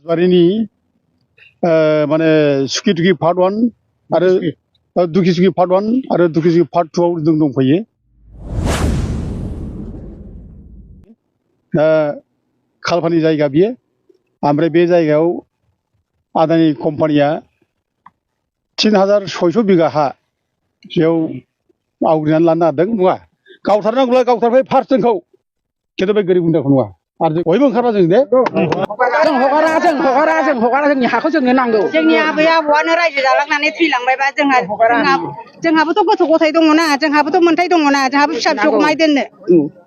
बारिनि माने सुखि दुखि पार्ट 1 आरो दुखि सुखि पार्ट 1 आरो दुखि सुखि पार्ट 2 आव जों दंफैयो। खालपानि जायगा बियो, ओमफ्राय बे जायगायाव आदानि कम्पानिया 3600 बिगा हा बेयाव आवग्रिनानै लानो नागिरदों। नङा, गावथारनांगौला गावथारबाय फार्स्ट जोंखौ, खिन्थु बे गोरिब गुन्द्राखौ नङा। आरो बयबो ओंखारबा जों दे हगारा जोंनि हाखौ जोंनो नांगौ। जोंनि आबै आबौआनो रायजो जालांनानै थैलांबायबा जोंहाबोथ' गथ' गथाय दङना, जोंहाबोथ' मोन्थाय दङना, जोंहाबो फिसा फिसौखौ माय दोननो।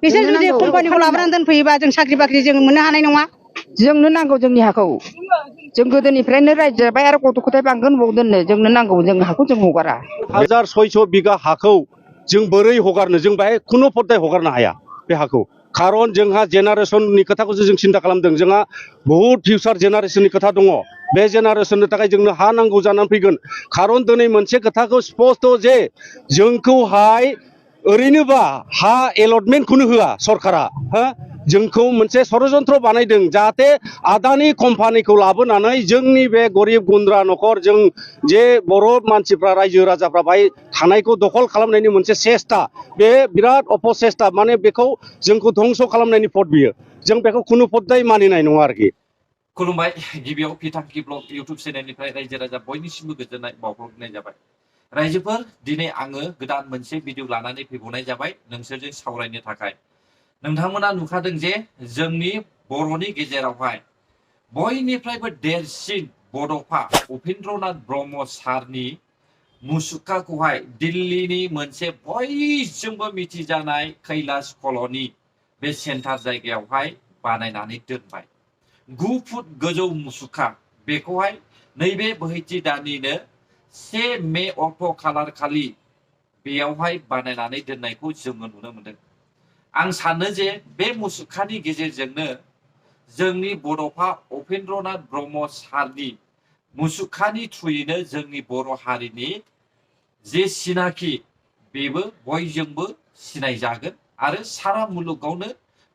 बिसोर जुदि कम्पानिखौ लाबोनानै दोनफैयोबा जों साख्रि बाख्रि जों मोननो हानाय नङा। जोंनो नांगौ जोंनि हाखौ। जों गोदोनिफ्रायनो रायजो जाबाय आरो गथ' गथाय बांगोन बबाव दोननो, जोंनो नांगौ जोंनि हाखौ जों हगारा। 1600 बिगा हाखौ जों बोरै हगारनो, जों बाहाय खुनु पद्दाय हगारनो हाया बे हाखौ। खारन जोंहा जेनारेशननि खोथाखौसो जों सिन्था खालामदों। जोंहा बहुद फिउचार जेनारेशननि खोथा दङ। बे जेनारेशननि थाखाय जोंनो हा नांगौ जानानै फैगोन। खारन दिनै मोनसे खोथाखौ स्पस्ट जे जोंखौहाय ओरैनोबा हा एलटमेन्टखौनो होआ सरकारा। जोंखौ मोनसे षड़यन्त्र बानायदों जाहाथे आदानि कम्पानिखौ लाबोनानै जोंनि बे गरिब गुन्द्रा न'खर, जों जे बर' मानसिफ्रा रायजो राजाफ्रा बाहाय थानायखौ दखल खालामनायनि मोनसे सेस्था, बे बिराद अपसेस्था, माने बेखौ जोंखौ धंस खालामनायनि पद बियो। जों बेखौ खुनु पद्दाय मानिनाय नङा आरोखि। खुलुमबाय। गिबियाव पिटांकि ब्लग इउटुब चेनेलनिफ्राय रायजो राजा बयनिसिमबो गोजोननाय बावहरनाय जाबाय। रायजोफोर, दिनै आङो गोदान मोनसे भिडिअ लानानै फैबावनाय जाबाय नोंसोरजों सावरायनो थाखाय। नोंथांमोना नुखादों जे जोंनि बर'नि गेजेरावहाय बयनिफ्रायबो देरसिन बड'फा उपेन्द्रनाथ ब्रह्म सारनि मुसुखाखौहाय दिल्लीनि मोनसे बयजोंबो मिथिजानाय कैलाश कल'नि बे सेन्टार जायगायावहाय बानायनानै दोनबाय। 9 फुट गोजौ मुसुखा, बेखौहाय नैबे बोहैथि दाननिनो 1 मे अक्ट' खालार खालि बेयावहाय बानायनानै दोननायखौ जोङो नुनो मोनदों। आं सानो जे बे मुसुखानि गेजेरजोंनो जोंनि बड'फा उपेन्द्रनाथ ब्रह्म सारनि मुसुखानि थ्रुयैनो जोंनि बर' हारिनि जे सिनाखि, बेबो बयजोंबो सिनायजागोन आरो सारा मुलुगावनो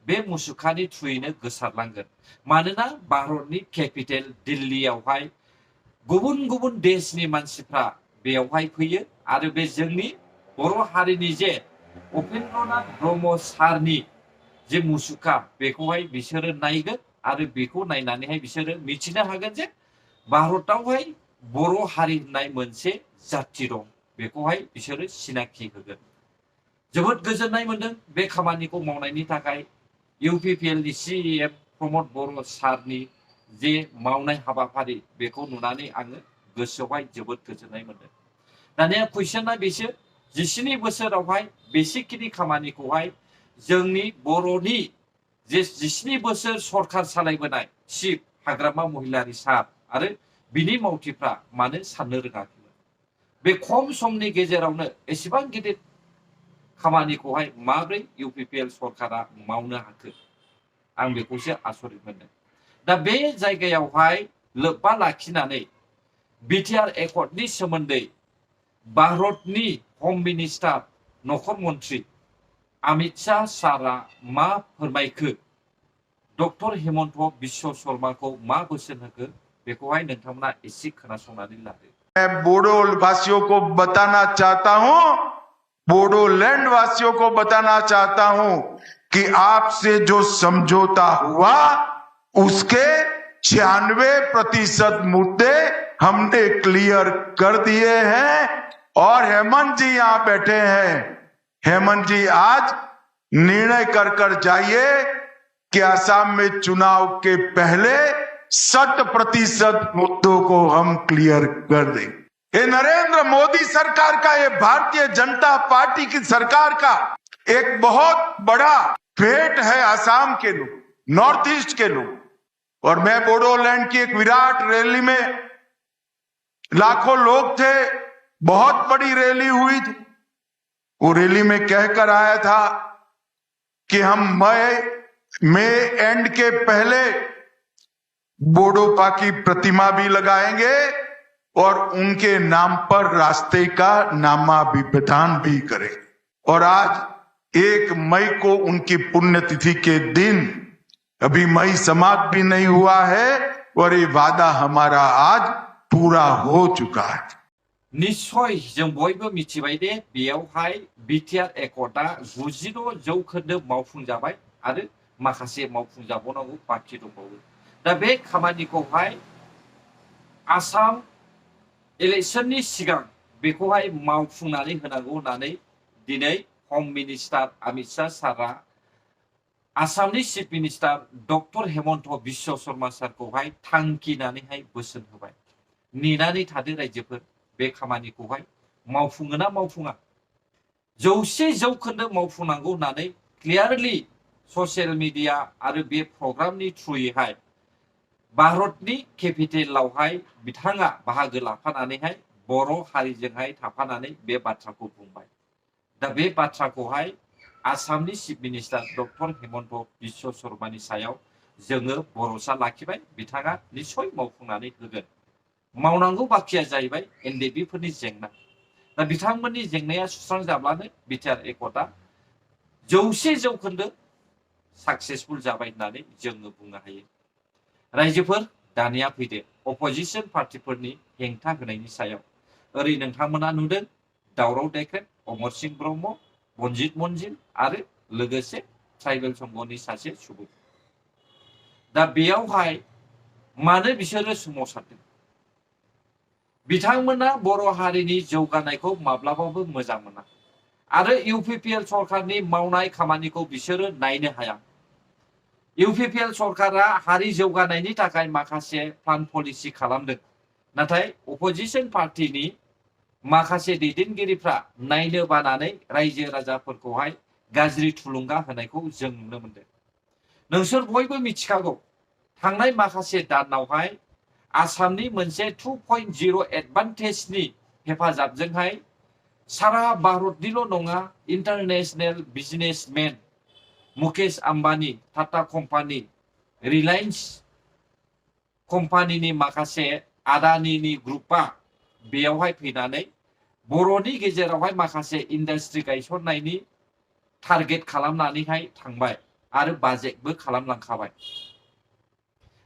बे मुसुखानि थ्रुयैनो गोसारलांगोन। मानोना भारतनि केपिटेल दिल्लीयावहाय गुबुन गुबुन देशनि मानसिफ्रा बेयावहाय फैयो आरो बे जोंनि बर' हारिनि जे उपेन्द्रनाथ ब्रह्म सारनि जे मुसुखा, बेखौहाय बिसोरो नायगोन आरो बेखौ नायनानैहाय बिसोरो मिथिनो हागोन जे भारतावहाय बर' हारि होननाय मोनसे जाथि दं। बेखौहाय बिसोरो सिनाखि होगोन। जोबोद गोजोननाय मोनदों बे खामानिखौ मावनायनि थाखाय। इउपिपिएलनि CEM प्रमद बर' सारनि जे मावनाय हाबाफारि, बेखौ नुनानै आङो गोसोआवहाय जोबोद गोजोननाय मोनदों। दानिया कुइसना बेसो, 19 बोसोरावहाय बेसेखिनि खामानिखौहाय जोंनि बर'नि जे 19 बोसोर सरकार सालायबोनाय चिफ हाग्रामा महिलारि सार आरो बिनि मावथिफ्रा मानो साननो रोङाखैमोन? बे खम समनि गेजेरावनो एसेबां गिदिर खामानिखौहाय माब्रै इउपिपिएल सरकारा मावनो हाखो, आं बेखौसो आसरित मोनदों। दा बे जायगायावहाय लोब्बा लाखिनानै बिटिआर एकर्डनि सोमोन्दै भारतनि हम मिनिस्टार नखर मन्त्रि अमित शाह सारा मा फोरमायखो, डक्टर हेमन्त बिश्व शर्माखौ मा बोसोन होखो, बेखौहाय नोंथांमोना एसे खोनासंनानै लादो। मैं बोडो वासियों को बताना चाहता हूं, बोडोलैंड वासियों को बताना चाहता हूं कि आपसे जो समझौता हुआ उसके 96% मुद्दे हमने क्लियर कर दिए हैं। और हेमंत जी यहां बैठे हैं। हेमंत जी आज निर्णय कर जाइए कि असम में चुनाव के पहले 60% मुद्दों को हम क्लियर कर देंगे। ये नरेंद्र मोदी सरकार का, ये भारतीय जनता पार्टी की सरकार का एक बहुत बड़ा भेंट है असम के लोग, नॉर्थ ईस्ट के लोग। और मैं बोडोलैंड की एक विराट रैली में, लाखों लोग थे, बहुत बड़ी रैली हुई थी। वो रैली में कहकर आया था कि हम मई एंड के पहले बोडोपा की प्रतिमा भी लगाएंगे और उनके नाम पर रास्ते का नामाभिधान भी करेंगे। और आज 1 मई को उनकी पुण्यतिथि के दिन, अभी मई समाप्त भी नहीं हुआ है, और ये वादा हमारा आज पूरा हो चुका है। निश्चय जों बयबो मिथिबाय दे बेयावहाय बिटिआर एकर्डआ 90 जौखोन्दो मावफुंजाबाय आरो माखासे मावफुंजाबावनांगौ बाखि दंबावो। दा बे खामानिखौहाय आसाम इलेक्शननि सिगां बेखौहाय मावफुंनानै होनांगौ होननानै दिनै हम मिनिस्टार अमित शाह सारा आसामनि chief minister doctor Himanta Biswa Sarma सारखौहाय थांखिनानैहाय बोसोन होबाय। नेनानै थादो रायजोफोर, बे खामानिखौहाय मावफुङो ना मावफुङा? 100 जौखोन्दो मावफुंनांगौ होननानै क्लियारलि ससियेल मिडिया आरो बे प्रग्रामनि थ्रुयैहाय भारतनि केपिटेलावहाय बिथाङा बाहागो लाफानानैहाय बर' हारिजोंहाय थाफानानै बे बाथ्राखौ बुंबाय। दा बे बाथ्राखौहाय आसामनि chief minister doctor Himanta Biswa शर्मानि सायाव जोङो भरोसा लाखिबाय, बिथाङा निश्चय मावफुंनानै होगोन। मावनांगौ बाखिया जाहैबाय एनडिएफबिफोरनि जेंना। दा बिथांमोननि जेंनाया सुस्रांजाब्लानो बिटिआर एकर्डआ 100 जौखोन्दो साक्सेसफुल जाबाय होननानै जोङो बुंनो हायो। रायजोफोर दानिया फैदो अपोजिशन पार्टिफोरनि हेंथा होनायनि सायाव। ओरै नोंथांमोना नुदों दावराव देख्रेब अमर सिंह ब्रह्म, बनजित मन्जिल आरो लोगोसे ट्राइबेल संघनि सासे सुबुं। दा बेयावहाय मानो बिसोरो सोमावसारदों? बिथांमोना बर' हारिनि जौगानायखौ माब्लाबाबो मोजां मोना आरो इउपिपिएल सरकारनि मावनाय खामानिखौ बिसोरो नायनो हाया। इउपिपिएल सरकारा हारि जौगानायनि थाखाय माखासे प्लान पलिसि खालामदों, नाथाय अपोजिशन पार्टिनि माखासे दैदेनगिरिफ्रा नायनो बानानै रायजो राजाफोरखौहाय गाज्रि थुलुंगा होनायखौ जों नुनो मोनदों। नोंसोर बयबो मिथिखागौ थांनाय माखासे दानावहाय आसामनि मोनसे 2.0 एडभान्टेजनि हेफाजाबजोंहाय सारा भारतनिल' नङा international businessmen Mukesh Ambani, Tata company, Reliance कम्पानीनि माखासे आदानिनि ग्रुपआ बेयावहाय फैनानै बर'नि गेजेरावहाय माखासे इन्डास्ट्रि गायसननायनि टारगेट खालामनानैहाय थांबाय आरो बाजेटबो खालामलांखाबाय।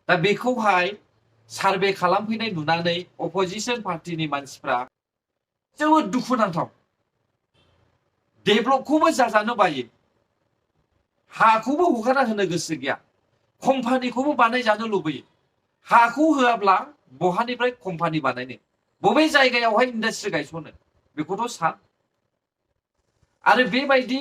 दा बेखौहाय सार्भे खालामफैनाय नुनानै अपोजिशन पार्टिनि मानसिफ्रा जोबोद दुखुनांथाव। डेभलपखौबो जाजानो बायो, हाखौबो हगारना होनो गोसो गैया, कम्पानिखौबो बानायजानो लुबैयो। हाखौ होआब्ला बहानिफ्राय कम्पानि बानायनो, बबे जायगायावहाय इन्डास्ट्रि गायसनो बेखौथ' सान। आरो बेबायदि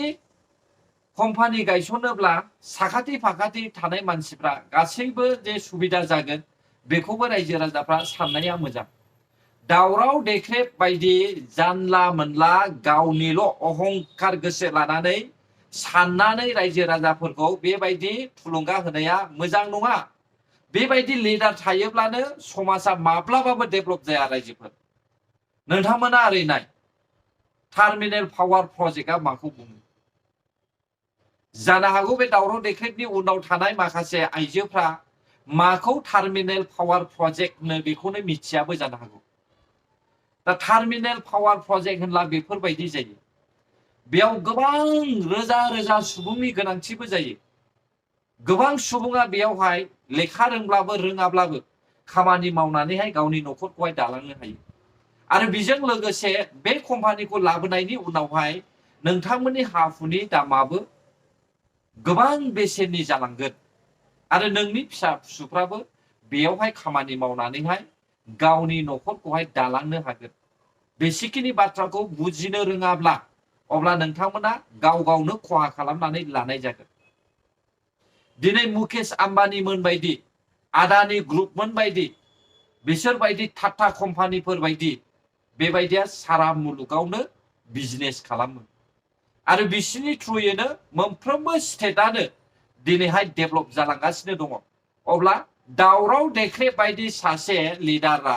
कम्पानि गायसनोब्ला साखाथि फाखाथि थानाय मानसिफ्रा गासैबो जे सुबिदा जागोन बेखौबो रायजो राजाफ्रा साननाया मोजां। दावराव देख्रेब बायदि जानला मोनला गावनिल' अहंकार गोसो लानानै साननानै रायजो राजाफोरखौ बेबायदि थुलुंगा होनाया मोजां नङा। बेबायदि लिडार थायोब्लानो समाजा माब्लाबाबो डेभलप जाया। रायजोफोर नोंथांमोना ओरै नाय, टार्मिनेल पावार प्रजेक्टआ माखौ बुङो? जानो हागौ बे दावराव देख्रेबनि उनाव थानाय माखासे आइजोफ्रा माखौ टार्मिनेल पावार प्रजेक्ट होनो बेखौनो मिथियाबो जानो हागौ। दा टार्मिनेल पावार प्रजेक्ट होनब्ला बेफोरबायदि जायो, बेयाव गोबां रोजा रोजा सुबुंनि गोनांथिबो जायो। गोबां सुबुङा बेयावहाय लेखा रोंब्लाबो रोङाब्लाबो खामानि मावनानैहाय गावनि न'खरखौहाय दालांनो हायो। आरो बेजों लोगोसे बे कम्पानिखौ लाबोनायनि उनावहाय नोंथांमोननि हा-हुनि दामाबो गोबां बेसेननि जालांगोन आरो नोंनि फिसा फिसौफ्राबो बेयावहाय खामानि मावनानैहाय गावनि न'खरखौहाय दालांनो हागोन। बेसिखिनि बाथ्राखौ बुजिनो रोङाब्ला अब्ला नोंथांमोना गाव गावनो खहा खालामनानै लानाय जागोन। दिनै मुकेश आम्बानी मोन बायदि, आदानि ग्रुपमोन बायदि, बिसोर बायदि टाटा कम्पानिफोर बायदि बेबायदिया सारा मुलुगावनो बिजनेस खालामो आरो बिसिनि थ्रुयैनो मोनफ्रोमबो स्टेटआनो दिनैहाय डेभलप जालांगासिनो दङ। अब्ला दावराव देख्रेब बायदि सासे लिडारा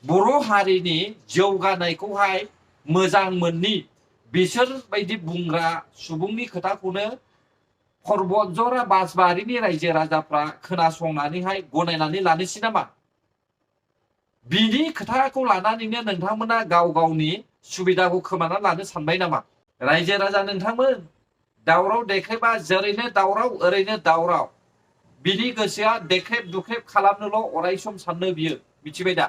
बर' हारिनि जौगानायखौहाय मोजां मोननि बिसोर बायदि बुंग्रा सुबुंनि खोथाखौनो पर्बतजरा बासबारिनि रायजो राजाफ्रा खोनासंनानैहाय गनायनानै लानोसै नामा? बिनि खोथाखौ लानानैनो नोंथांमोना गाव गावनि सुबिदाखौ खोमाना लानो सानबाय नामा? रायजो राजा नोंथांमोन, दावराव देख्रेबा जेरैनो दावराव ओरैनो दावराव। बिनि गोसोआ देख्रेब दुख्रेब खालामनोल' अराय सम साननो बियो मिथिबाय दा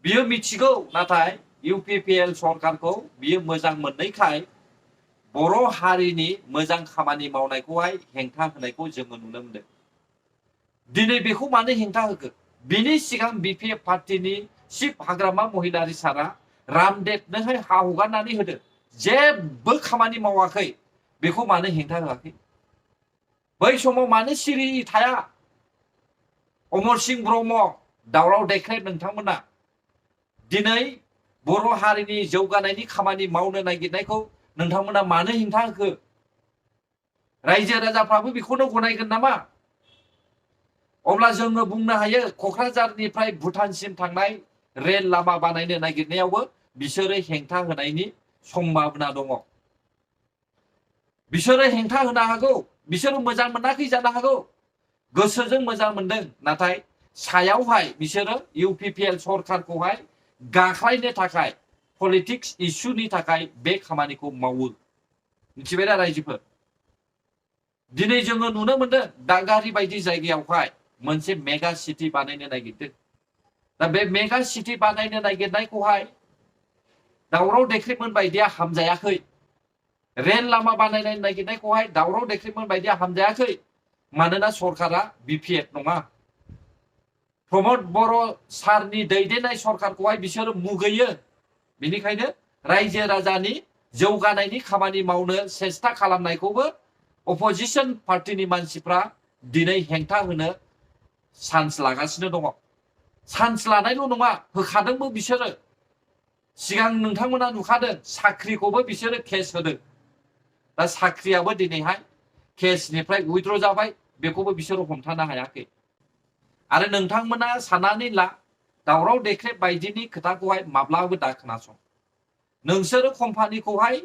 बियो मिथिगौ नाथाय UPPL सरकारखौ बियो मोजां मोननायखाय बर' हारिनि मोजां खामानि मावनायखौहाय हेंथा होनायखौ जोङो नुनो मोनदों दिनै बेखौ मानो हेंथा होखो बिनि सिगां BPF पार्टीनि चिफ हाग्रामा महिलारि सारा रामदेबनोहाय हा हगारनानै होदों जेबो खामानि मावाखै बेखौ मानो हेंथा होआखै बै समाव मानो सिरि थाया अमर सिंह ब्रह्म दावराव देख्रेब नोंथांमोना दिनै बर' हारिनि जौगानायनि खामानि मावनो नागिरनायखौ नोंथांमोना मानो हेंथा होखो रायजो राजाफ्राबो बेखौनो गनायगोन नामा अब्ला जोङो बुंनो हायो क'क्राझारनिफ्राय भुटानसिम थांनाय रेल लामा बानायनो नागिरनायावबो बिसोरो हेंथा होनायनि सम्भावना दङ बिसोरो हेंथा होनो हागौ बिसोरो मोजां मोनाखै जानो हागौ गोसोजों मोजां मोनदों नाथाय सायावहाय बिसोरो UPPL सरकारखौहाय गाख्लायनो थाखाय पलिटिक्स इस्युनि थाखाय बे खामानिखौ मावो मिथिबाय दा रायजोफोर दिनै जोङो नुनो मोनदों दागारि बायदि जायगायावहाय मोनसे मेगा सिटी बानायनो नागिरदों दा बे मेगा सिटी बानायनो नागिरनायखौहाय दावराव देख्रेबमोन बायदिया हामजायाखै रेल लामा बानायनो नागिरनायखौहाय दावराव देख्रेबमोन बायदिया हामजायाखै मानोना सरकारा BPF नङा प्रमद बर' सारनि दैदेननाय सरकारखौहाय बिसोरो मुगैयो बेनिखायनो रायजो राजानि जौगानायनि खामानि मावनो सेस्था खालामनायखौबो अपोजिशन पार्टीनि मानसिफ्रा दिनै हेंथा होनो चान्स लागासिनो दङ चान्स लानायल' नङा होखादोंबो बिसोरो सिगां नोंथांमोना नुखादों साख्रिखौबो बिसोरो केस होदों दा साख्रियाबो दिनैहाय केसनिफ्राय उइथड्र जाबाय बेखौबो बिसोरो हमथानो हायाखै आरो नोंथांमोना साननानै ला दावराव देख्रेब बायदिनि खोथाखौहाय माब्लाबो दा खोनासं नोंसोरो कम्पानिखौहाय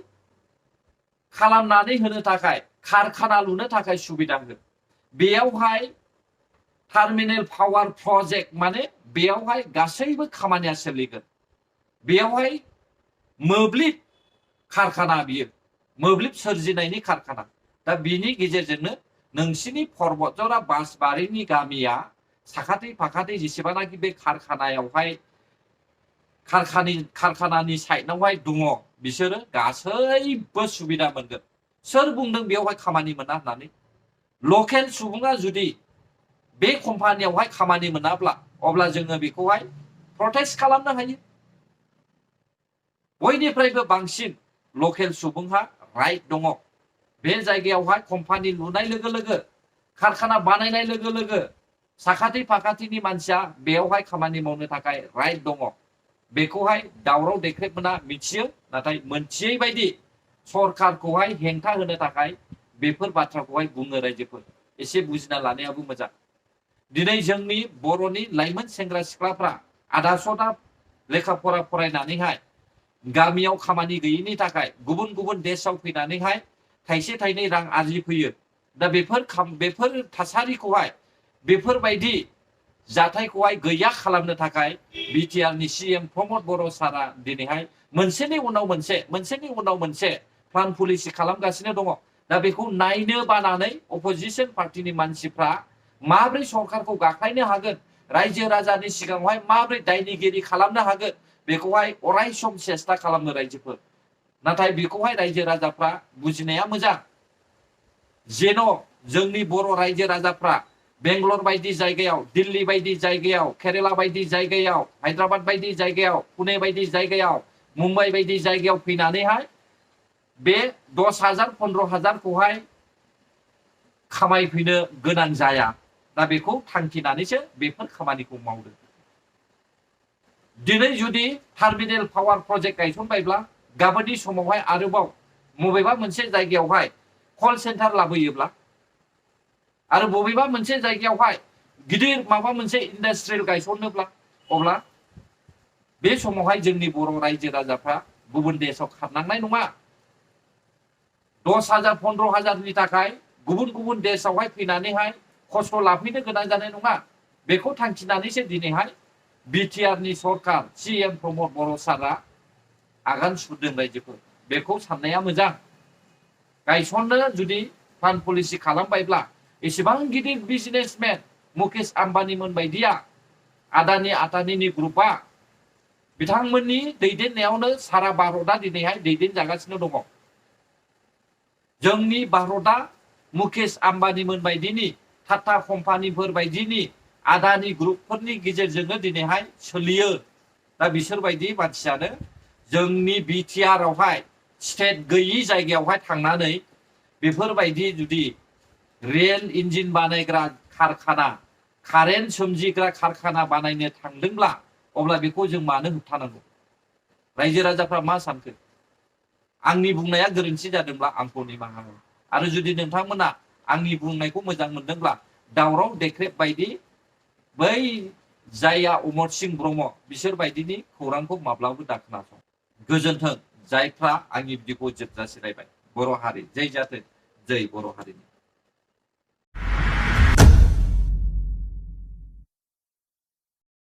खालामनानै होनो थाखाय कारखाना लुनो थाखाय सुबिदा हो बेयावहाय टार्मिनेल पावार प्रजेक्ट माने बेयावहाय गासैबो खामानिया सोलिगोन बेयावहाय मोब्लिब कारखाना बियो मोब्लिब सोरजिनायनि कारखाना दा बिनि गेजेरजोंनो नोंसिनि पर्बतजरा बासबारिनि गामिया साखाथि फाखाथि जेसेबांनाखि बे कारखानायावहाय कारखानानि साइडआवहाय दङ बिसोरो गासैबो सुबिदा मोनगोन सोर बुंदों बेयावहाय खामानि मोना होननानै लकेल सुबुङा जुदि बे कम्पानियावहाय खामानि मोनाब्ला अब्ला जोङो बेखौहाय प्रटेस्ट खालामनो हायो बयनिफ्रायबो बांसिन लकेल सुबुंहा राइट दङ बे जायगायावहाय कम्पानि लुनाय लोगो लोगो कारखाना बानायनाय लोगो लोगो साखाथि फाखाथिनि मानसिया बेयावहाय खामानि मावनो थाखाय राइट दङ बेखौहाय दावराव देख्रेबमोना मिथियो नाथाय मोनथियै बायदि सरकारखौहाय हेंथा होनो थाखाय बेफोर बाथ्राखौहाय बुङो रायजोफोर एसे बुजिना लानायाबो मोजां दिनै जोंनि बर'नि लाइमोन सेंग्रा सिख्लाफ्रा आधा सदा लेखा फरा फरायनानैहाय गामियाव खामानि गैयिनि थाखाय गुबुन गुबुन देशआव फैनानैहाय थाइसे थाइनै रां आरजिफैयो दा बेफोर थासारिखौहाय बेफोरबायदि जाथायखौहाय गैया खालामनो थाखाय बिटिआरनि CM प्रमद बर' सारा दिनैहाय मोनसेनि उनाव मोनसे प्लान पलिसि खालामगासिनो दङ दा बेखौ नायनो बानानै अपोजिशन पार्टीनि मानसिफ्रा माब्रै सरकारखौ गाख्लायनो हागोन रायजो राजानि सिगाङावहाय माब्रै दायनिगिरि खालामनो हागोन बेखौहाय अराय सम सेस्था खालामनो रायजोफोर नाथाय बेखौहाय रायजो राजाफ्रा बुजिनाया मोजां जेन' जोंनि बर' रायजो राजाफ्रा बेंगलर बायदि जायगायाव दिल्ली बायदि जायगायाव केरेला बायदि जायगायाव हायद्राबाद बायदि जायगायाव पुणे बायदि जायगायाव मुम्बाइ बायदि जायगायाव फैनानैहाय बे 10,000 15,000खौहाय खामायफैनो गोनां जाया दा बेखौ थांखिनानैसो बेफोर खामानिखौ मावदों दिनै जुदि टार्मिनेल पावार प्रजेक्ट गायसनबायब्ला गाबोननि समावहाय आरोबाव बबेबा मोनसे जायगायावहाय कल सेन्टार लाबोयोब्ला आरो बबेबा मोनसे जायगायावहाय गिदिर माबा मोनसे इन्डास्ट्रियल गायसननोब्ला अब्ला बे समावहाय जोंनि बर' रायजो राजाफ्रा गुबुन देशआव खारनांनाय नङा 10,000 15,000नि थाखाय गुबुन गुबुन देशआवहाय फैनानैहाय खस्थ' लाफैनो गोनां जानाय नङा बेखौ थांखिनानैसो दिनैहाय बिटिआरनि सरकार CM प्रमद बर' सारा आगान सुरदों रायजोफोर बेखौ साननाया मोजां गायसननो जुदि प्लान पलिसि खालामबायब्ला एसेबां गिदिर बिजनेसमेन मुकेश आम्बानीमोन बायदिया आदानि ग्रुपआ बिथांमोननि दैदेननायावनो सारा भारतआ दिनैहाय दैदेनजागासिनो दङ। जोंनि भारतआ मुकेश आम्बानीमोन बायदिनि टाटा कम्पानिफोर बायदिनि आदानि ग्रुपफोरनि गेजेरजोंनो दिनैहाय सोलियो। दा बिसोरबायदि मानसियानो जोंनि बिटिआर आवहाय स्टेट गैयि जायगायावहाय थांनानै बेफोरबायदि जुदि रेल इन्जिन बानायग्रा कारखाना कारेन्ट सोमजिग्रा कारखाना बानायनो थांदोंब्ला अब्ला बेखौ जों मानो होबथानांगौ? रायजो राजाफ्रा मा सानखो? आंनि बुंनाया गोरोन्थि जादोंब्ला आंखौ निमाहा हो। आरो जुदि नोंथांमोना आंनि बुंनायखौ मोजां मोनदोंब्ला दावराव देख्रेब बायदि बै जाया अमर सिंह ब्रह्म बिसोर बायदिनि खौरांखौ माब्लाबो दाखोनासं। गोजोन्थों जायफ्रा आंनि बिदिखौ जोबजासे रायबाय। बर' हारि जै जाथों, जै बर' हारिनि।